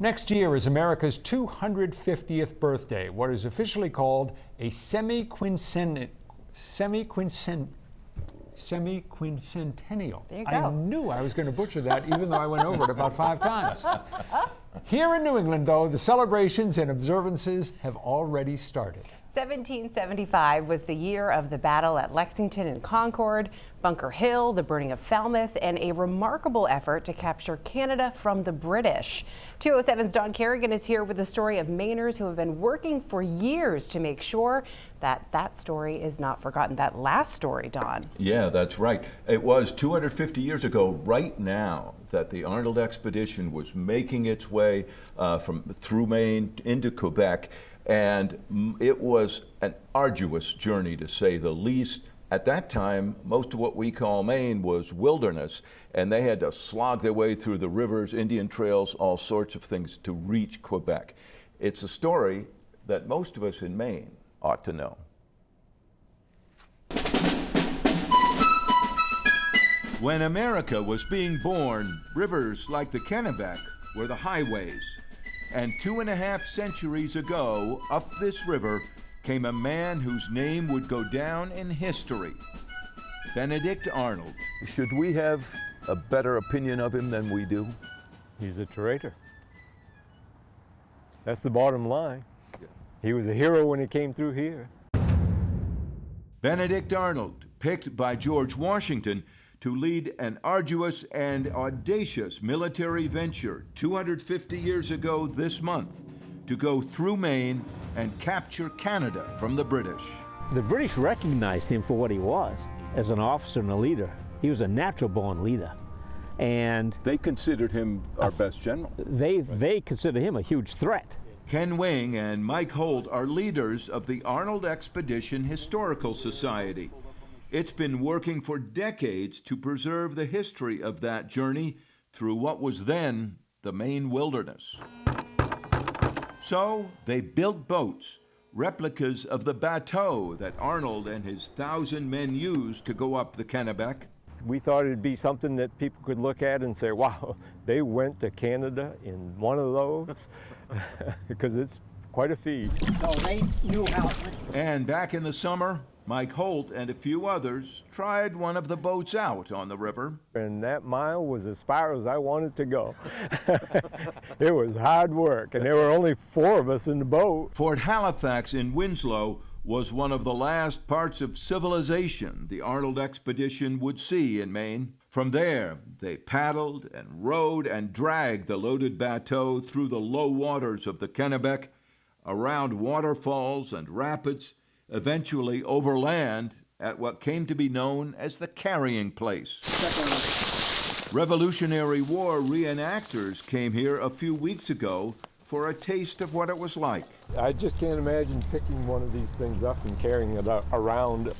Next year is America's 250th birthday, what is officially called a semi-quincentennial. There you go. I knew I was going to butcher that, even though I went over it about 5 times. Here in New England, though, the celebrations and observances have already started. 1775 was the year of the battle at Lexington and Concord, Bunker Hill, the burning of Falmouth, and a remarkable effort to capture Canada from the British. 207's Don Kerrigan is here with the story of Mainers who have been working for years to make sure that that story is not forgotten. That last story, Don. Yeah, that's right. It was 250 years ago, right now, that the Arnold expedition was making its way through Maine into Quebec. And it was an arduous journey, to say the least. At that time, most of what we call Maine was wilderness, and they had to slog their way through the rivers, Indian trails, all sorts of things to reach Quebec. It's a story that most of us in Maine ought to know. When America was being born, rivers like the Kennebec were the highways. And 2.5 centuries ago, up this river came a man whose name would go down in history, Benedict Arnold. Should we have a better opinion of him than we do? He's a traitor. That's the bottom line. He was a hero when he came through here. Benedict Arnold, picked by George Washington to lead an arduous and audacious military venture 250 years ago this month, to go through Maine and capture Canada from the British. The British recognized him for what he was, as an officer and a leader. He was a natural-born leader. And they considered him our best general. They considered him a huge threat. Ken Wing and Mike Holt are leaders of the Arnold Expedition Historical Society. It's been working for decades to preserve the history of that journey through what was then the Maine wilderness. So they built boats, replicas of the bateau that Arnold and his 1,000 men used to go up the Kennebec. We thought it'd be something that people could look at and say, wow, they went to Canada in one of those, because it's quite a feat. So they knew how it went. And back in the summer, Mike Holt and a few others tried one of the boats out on the river. And that mile was as far as I wanted to go. It was hard work, and there were only 4 of us in the boat. Fort Halifax in Winslow was one of the last parts of civilization the Arnold expedition would see in Maine. From there, they paddled and rowed and dragged the loaded bateau through the low waters of the Kennebec, around waterfalls and rapids, eventually overland at what came to be known as the carrying place. Revolutionary War reenactors came here a few weeks ago for a taste of what it was like. I just can't imagine picking one of these things up and carrying it around.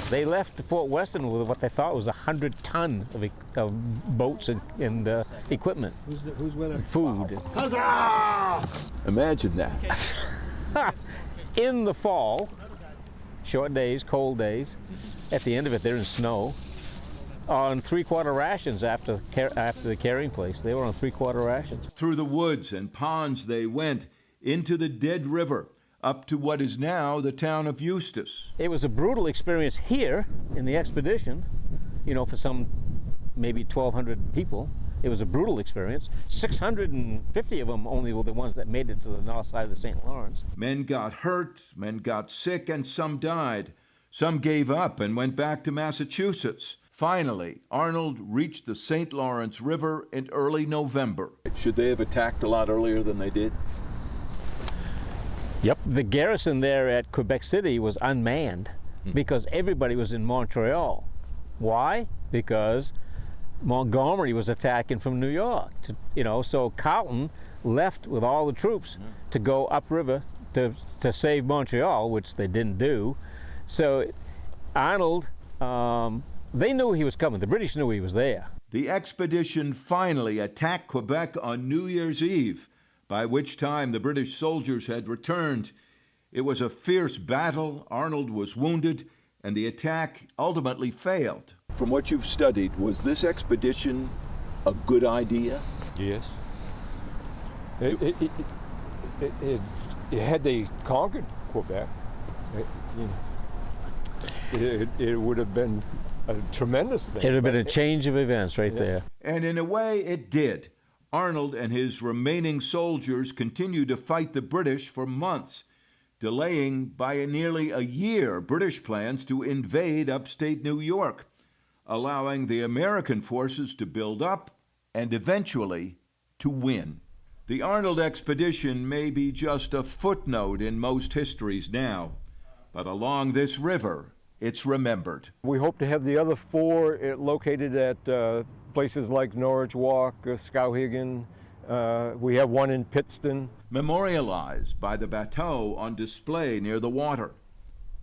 They left Fort Weston with what they thought was 100 ton of boats and equipment. Who's with her? Food. Huzzah! Imagine that. In the fall, short days, cold days, at the end of it they're in snow, on 3/4 rations after the carrying place. They were on 3/4 rations. Through the woods and ponds they went, into the Dead River, up to what is now the town of Eustis. It was a brutal experience here in the expedition, for some maybe 1,200 people. It was a brutal experience. 650 of them only were the ones that made it to the north side of the St. Lawrence. Men got hurt, men got sick, and some died. Some gave up and went back to Massachusetts. Finally, Arnold reached the St. Lawrence River in early November. Should they have attacked a lot earlier than they did? Yep. The garrison there at Quebec City was unmanned because everybody was in Montreal. Why? Because Montgomery was attacking from New York. So Carleton left with all the troops to go upriver to save Montreal, which they didn't do. So Arnold, they knew he was coming. The British knew he was there. The expedition finally attacked Quebec on New Year's Eve, by which time the British soldiers had returned. It was a fierce battle. Arnold was wounded, and the attack ultimately failed. From what you've studied, was this expedition a good idea? Yes. Had they conquered Quebec, it would have been a tremendous thing. It would have been a change of events right there. And in a way, it did. Arnold and his remaining soldiers continued to fight the British for months, delaying by nearly a year British plans to invade upstate New York, allowing the American forces to build up and eventually to win. The Arnold expedition may be just a footnote in most histories now, but along this river, it's remembered. We hope to have the other 4 located at places like Norwich Walk, Skowhegan. We have one in Pittston. Memorialized by the bateau on display near the water.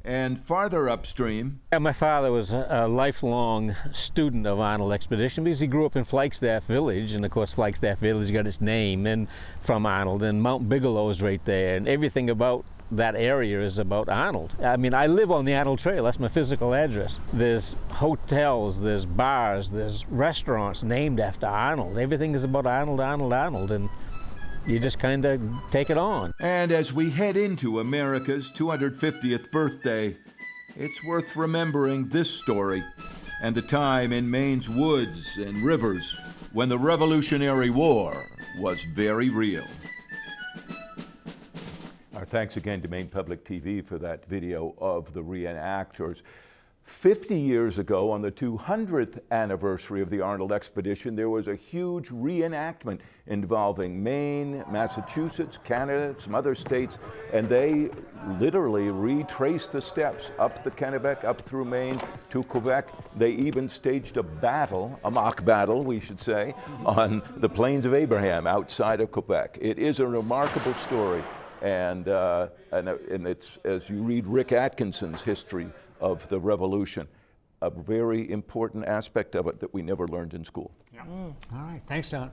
And farther upstream, Yeah, my father was a lifelong student of Arnold Expedition because he grew up in Flagstaff Village, and of course Flagstaff Village got its name from Arnold, and Mount Bigelow is right there, and everything about that area is about Arnold. I mean, I live on the Arnold Trail. That's my physical address. There's hotels, there's bars, there's restaurants named after Arnold. Everything is about Arnold, Arnold, Arnold, and you just kind of take it on. and as we head into America's 250th birthday, it's worth remembering this story and the time in Maine's woods and rivers when the Revolutionary War was very real. Our thanks again to Maine Public TV for that video of the reenactors. 50 years ago, on the 200th anniversary of the Arnold expedition, there was a huge reenactment involving Maine, Massachusetts, Canada, some other states, and they literally retraced the steps up the Kennebec, up through Maine to Quebec. They even staged a battle, a mock battle, we should say, on the Plains of Abraham outside of Quebec. It is a remarkable story, and it's, as you read Rick Atkinson's history of the Revolution, a very important aspect of it that we never learned in school. All right. Thanks, Don.